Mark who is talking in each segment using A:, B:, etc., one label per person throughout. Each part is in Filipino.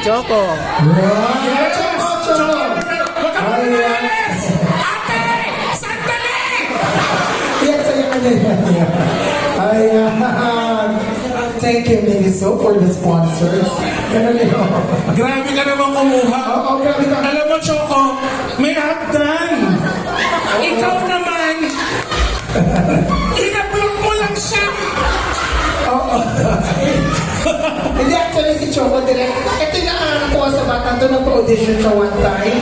A: Choco.
B: Yeah, Choco.
C: Huwag ka muna nalalis! Ate! Sandali!
B: Yes, ayan. Thank you, Miniso, for the sponsors. Ganun yun.
C: Grabe ka naman kumuha.
B: Oo, grabe ka.
C: Alam mo, Choco, may hagdan. Ikaw naman, in-upload mo lang siya.
B: Oo. Hindi, actually, si Choco direct. Ito yung nakakatawa sa batang to, nagpa-audition siya one time.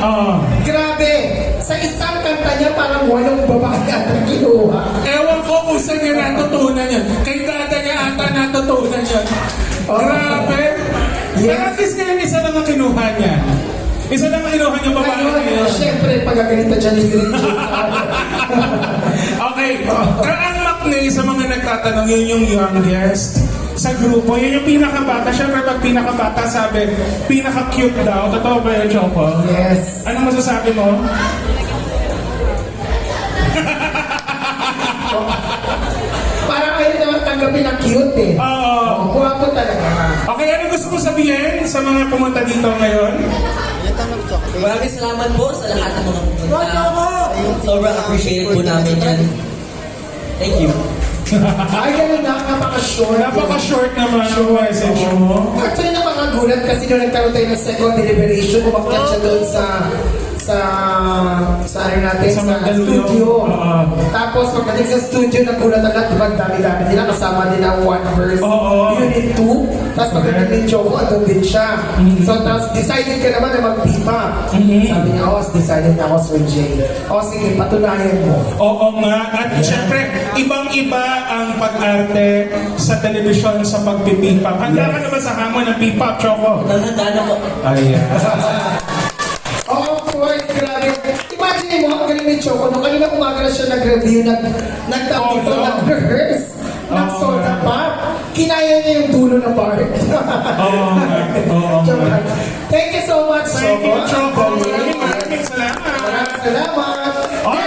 B: Grabe! Sa isang kanta niya, parang walong babae at kinuha.
C: Ewan ko kung saan niya natutunan yan. Kay dada niya ata natutunan yan. Grabe!
B: Yes.
C: Pero at least ngayon, isa lang ang kinuha niya. Isa lang ang kinuha niya babae
B: Ngayon,
C: niya.
B: syempre, pagkaganita dyan yung direct.
C: Okay. Ang Maknay, sa mga nagtatanong, yun yung youngest sa grupo. Yun yung pinakabata. Siyempre, pag pinakabata, sabi, pinaka-cute daw. Totoo ba yun, Choco?
B: Yes.
C: Anong masasabi mo?
B: Parang ayaw naman tanggapin ang cute eh.
C: Oo.
B: Buwapo talaga.
C: Okay, ano gusto mo sabihin sa mga pumunta dito ngayon?
A: Maraming salamat po sa lahat ng mga pumunta. Sobrang appreciate po namin yan. Thank you.
B: Ay, ganun na, napaka-short.
C: Napaka-short naman ang message mo.
B: Actually, napakagulat kasi nung nagkaroon tayo ng second deliberation, umakyat siya doon sa ano natin,
C: Sa
B: sa
C: Mandaluyong.
B: studio.
C: Oo.
B: Tapos pagdating sa studio, nagulat agad, diba, dami-dami nila, kasama din ang One Verse
C: Oo.
B: Unit 2. Tapos pagdating ni Choco, andun din siya. So, tapos decided ka naman na mag-pipa. Sabi niya, decided na ako, Sir Jay. Sige, patunayan mo.
C: Oo nga. At syempre, ibang-iba ang pag-arte sa telebisyon sa pagpipipap. Handa ka na ba sa hamon ng pipap, Choco?
A: Nandaan na po.
C: Ayan.
B: Oh, of course, grabe. Imagine mo, ang galing ni Choco, nung kanina umaga na siya nag-review, nag-rehearse, nag-soda pop. Kinaya niya yung dulo ng part.
C: Oo.
B: Thank you so much,
C: Thank you, Choco.
B: Choco.
C: Maraming salamat.
B: Maraming salamat.